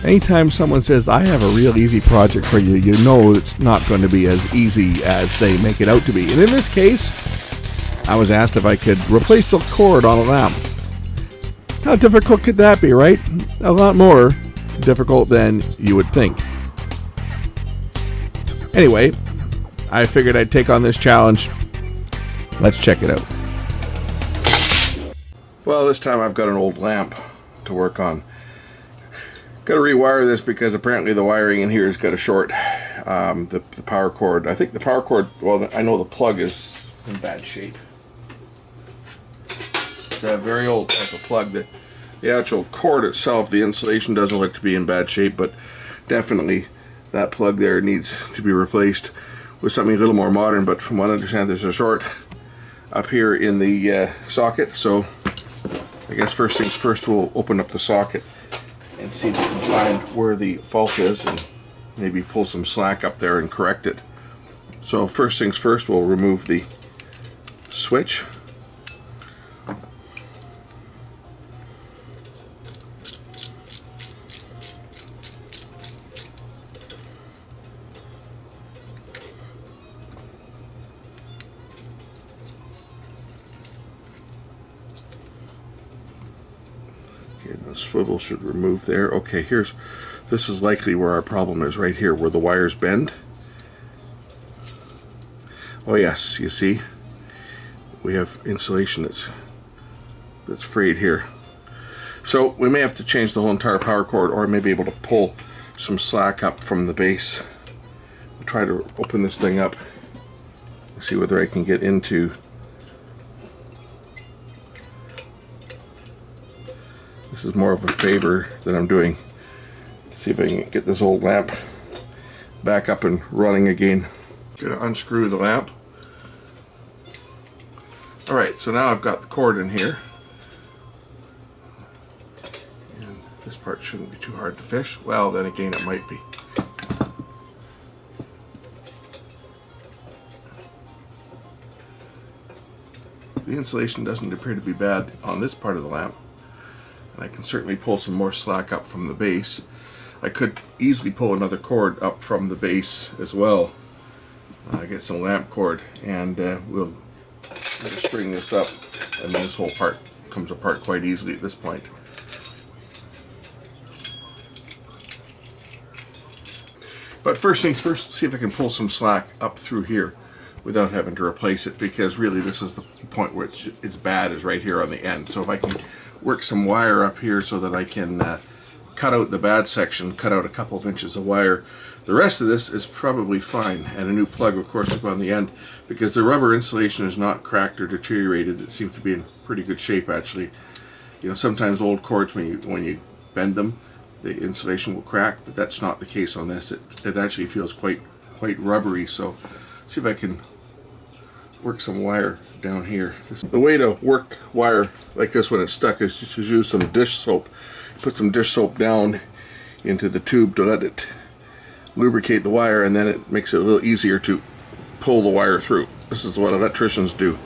Anytime someone says, I have a real easy project for you, you know it's not going to be as easy as they make it out to be. And in this case, I was asked if I could replace the cord on a lamp. How difficult could that be, right? A lot more difficult than you would think. Anyway, I figured I'd take on this challenge. Let's check it out. Well, this time I've got an old lamp to work on. Got to rewire this because apparently the wiring in here has got a short. The power cord. I think the power cord, well, I know the plug is in bad shape. It's a very old type of plug. The actual cord itself, the insulation doesn't look to be in bad shape, but definitely that plug there needs to be replaced with something a little more modern. But from what I understand, there's a short up here in the socket, so I guess first things first, we'll open up the socket and see if we can find where the fault is and maybe pull some slack up there and correct it. So first things first, we'll remove the switch. The swivel should remove there. Okay, this is likely where our problem is, right here where the wires bend. Oh yes, you see we have insulation that's frayed here, so we may have to change the whole entire power cord, or maybe able to pull some slack up from the base. We'll try to open this thing up and see whether I can get into. This is more of a favor that I'm doing. See if I can get this old lamp back up and running again. Gonna unscrew the lamp. Alright, so now I've got the cord in here. And this part shouldn't be too hard to fish. Well, then again, it might be. The insulation doesn't appear to be bad on this part of the lamp. And I can certainly pull some more slack up from the base. I could easily pull another cord up from the base as well. Get some lamp cord, and we'll string this up, and then this whole part comes apart quite easily at this point. But first things first, see if I can pull some slack up through here without having to replace it, because really this is the point where it's bad, is right here on the end. So if I can work some wire up here so that I can cut out the bad section, cut out a couple of inches of wire. The rest of this is probably fine, and a new plug of course will go on the end, because the rubber insulation is not cracked or deteriorated. It seems to be in pretty good shape actually. You know, sometimes old cords, when you bend them, the insulation will crack, but that's not the case on this. It actually feels quite rubbery. So see if I can work some wire down here. The way to work wire like this when it's stuck is just to use some dish soap. Put some dish soap down into the tube to let it lubricate the wire, and then it makes it a little easier to pull the wire through. This is what electricians do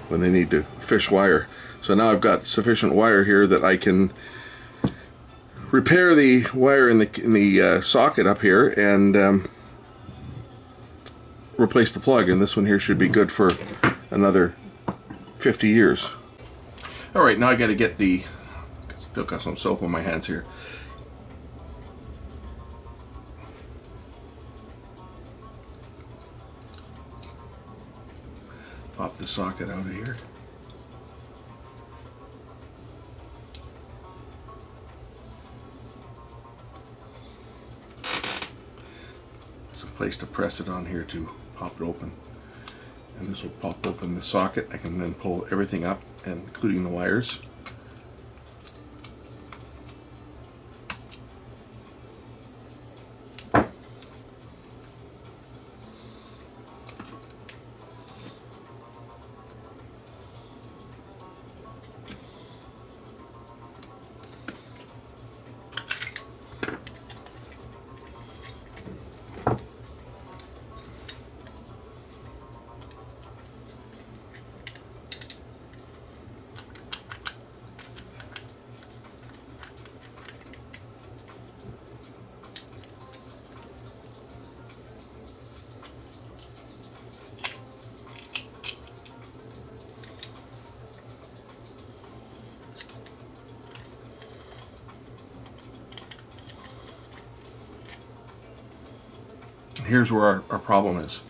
when they need to fish wire. So now I've got sufficient wire here that I can repair the wire in the socket up here and replace the plug, and this one here should be good for another 50 years. Alright, now I gotta get still got some soap on my hands here. Pop the socket out of here. There's a place to press it on here to pop it open. And this will pop open the socket. I can then pull everything up, including the wires. Here's where our problem is.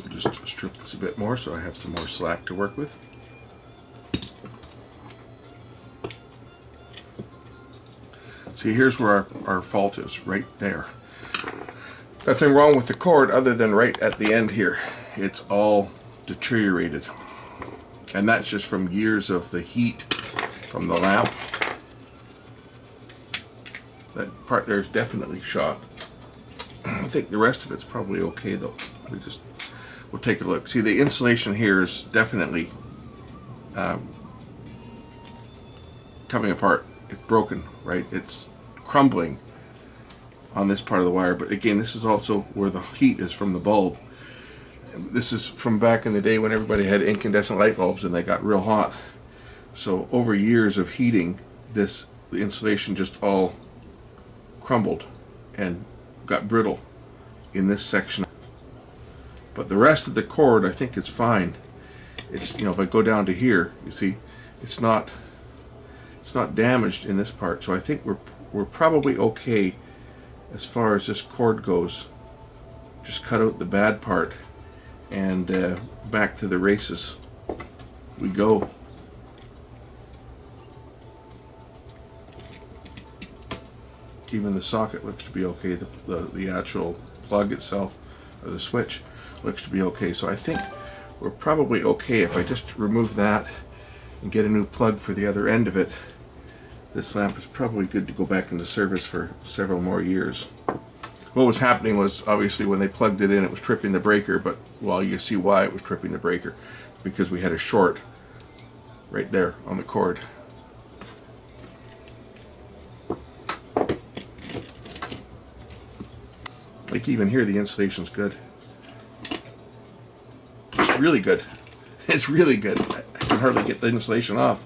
Just strip this a bit more so I have some more slack to work with. See, here's where our fault is, right there. Nothing wrong with the cord other than right at the end here. It's all deteriorated. And that's just from years of the heat from the lamp. That part there's definitely shot. I think the rest of it's probably okay though. We'll take a look. See, the insulation here is definitely coming apart. It's broken, right? It's crumbling on this part of the wire. But again, this is also where the heat is from the bulb. This is from back in the day when everybody had incandescent light bulbs and they got real hot. So over years of heating, the insulation just all crumbled and got brittle in this section. But the rest of the cord, I think it's fine. It's, you know, if I go down to here, you see, it's not damaged in this part. So I think we're probably okay as far as this cord goes. Just cut out the bad part and back to the races we go. Even the socket looks to be okay. The actual plug itself, or the switch, looks to be okay. So I think we're probably okay if I just remove that and get a new plug for the other end of it. This lamp is probably good to go back into service for several more years. What was happening was, obviously, when they plugged it in, it was tripping the breaker, but, well, you see why it was tripping the breaker. Because we had a short right there on the cord. Like even here, the insulation's good. It's really good. It's really good. I can hardly get the insulation off.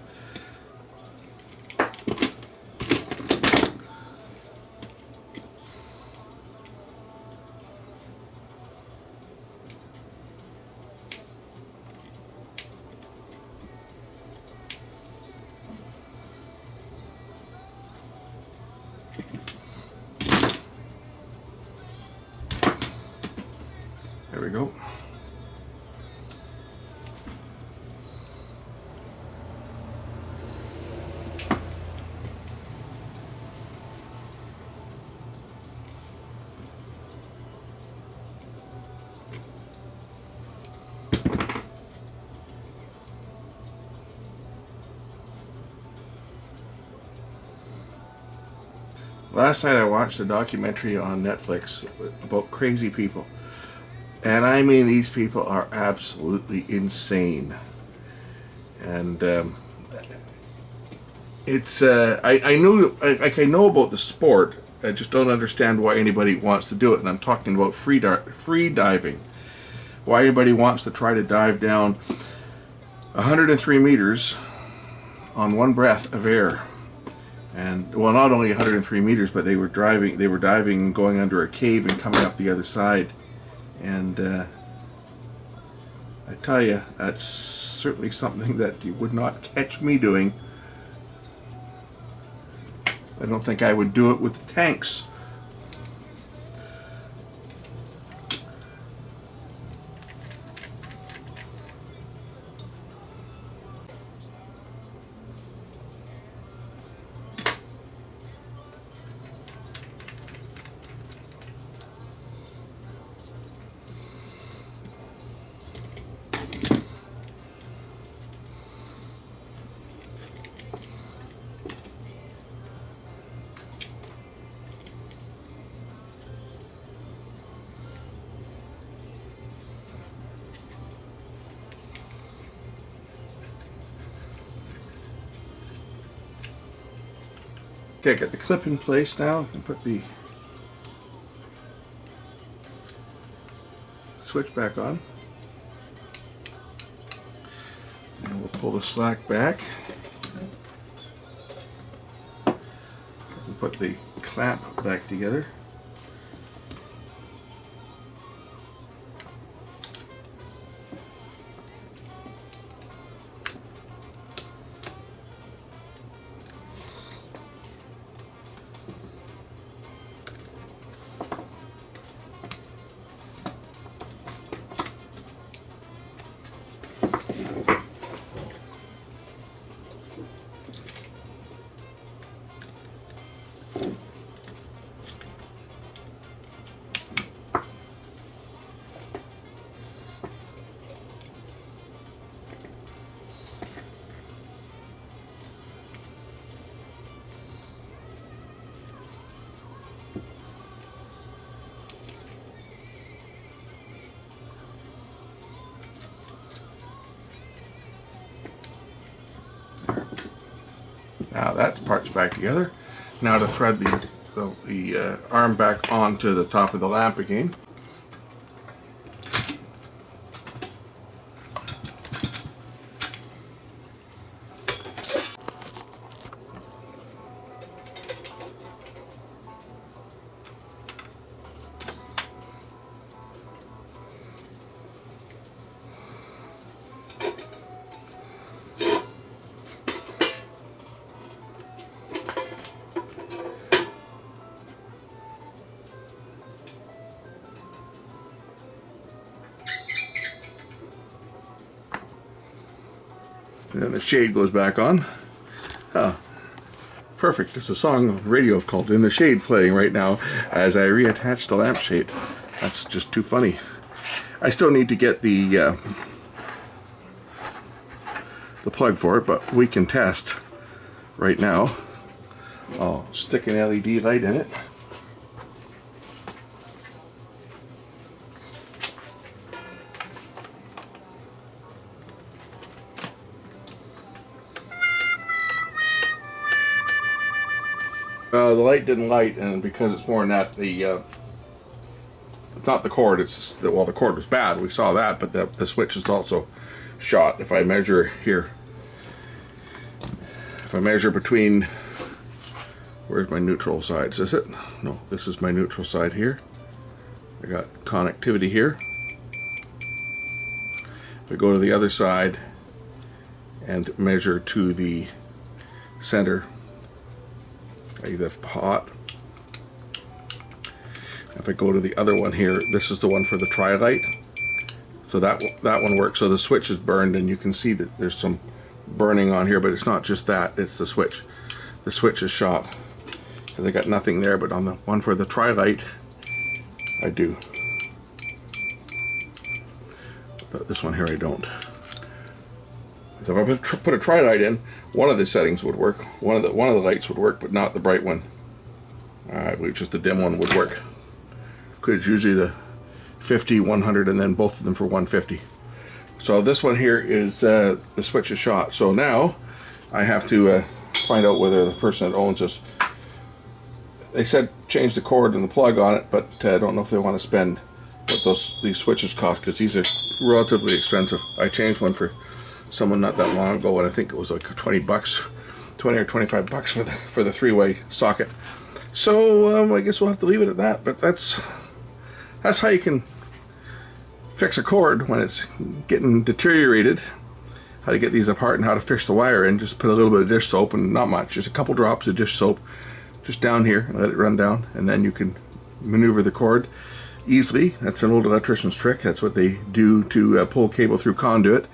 There we go. Last night I watched a documentary on Netflix about crazy people. And I mean, these people are absolutely insane. And it's I know about the sport. I just don't understand why anybody wants to do it. And I'm talking about free diving. Why anybody wants to try to dive down 103 meters on one breath of air. And well, not only 103 meters, but they were diving, going under a cave and coming up the other side. And I tell you, that's certainly something that you would not catch me doing. I don't think I would do it with tanks. Okay, I got the clip in place now. I can put the switch back on. And we'll pull the slack back. And put the clamp back together. Now that part's back together. Now to thread the arm back onto the top of the lamp again. And then the shade goes back on. Oh, perfect. There's a song on the radio called "In the Shade" playing right now as I reattach the lampshade. That's just too funny. I still need to get the plug for it, but we can test right now. I'll stick an LED light in it. The light didn't light, and because it's more than that, it's not the cord. It's the cord was bad. We saw that, but the switch is also shot. If I measure here, if I measure between, where's my neutral side? Is this it? No, this is my neutral side here. I got connectivity here. If I go to the other side and measure to the center, either hot. If I go to the other one here, this is the one for the tri-light. So that one works. So the switch is burned, and you can see that there's some burning on here, but it's not just that, it's the switch. The switch is shot because I got nothing there, but on the one for the tri-light, I do. But this one here I don't. So if I put a tri-light in, one of the settings would work. One of the lights would work, but not the bright one. I believe just the dim one would work. Because it's usually the 50, 100, and then both of them for 150. So this one here is the switch is shot. So now I have to find out whether the person that owns this. They said change the cord and the plug on it, but I don't know if they want to spend what these switches cost, because these are relatively expensive. I changed one for someone not that long ago, and I think it was like 20 bucks, 20 or 25 bucks for the three-way socket. So I guess we'll have to leave it at that. But that's how you can fix a cord when it's getting deteriorated. How to get these apart and how to fix the wire in. Just put a little bit of dish soap, and not much, just a couple drops of dish soap just down here, and let it run down, and then you can maneuver the cord easily. That's an old electrician's trick. That's what they do to pull cable through conduit.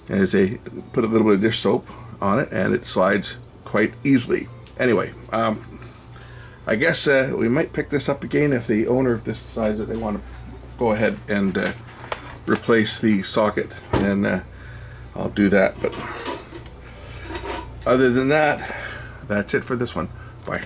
As they put a little bit of dish soap on it, and it slides quite easily. Anyway, I guess we might pick this up again if the owner of this decides that they want to go ahead and replace the socket. Then I'll do that. But other than that, that's it for this one. Bye.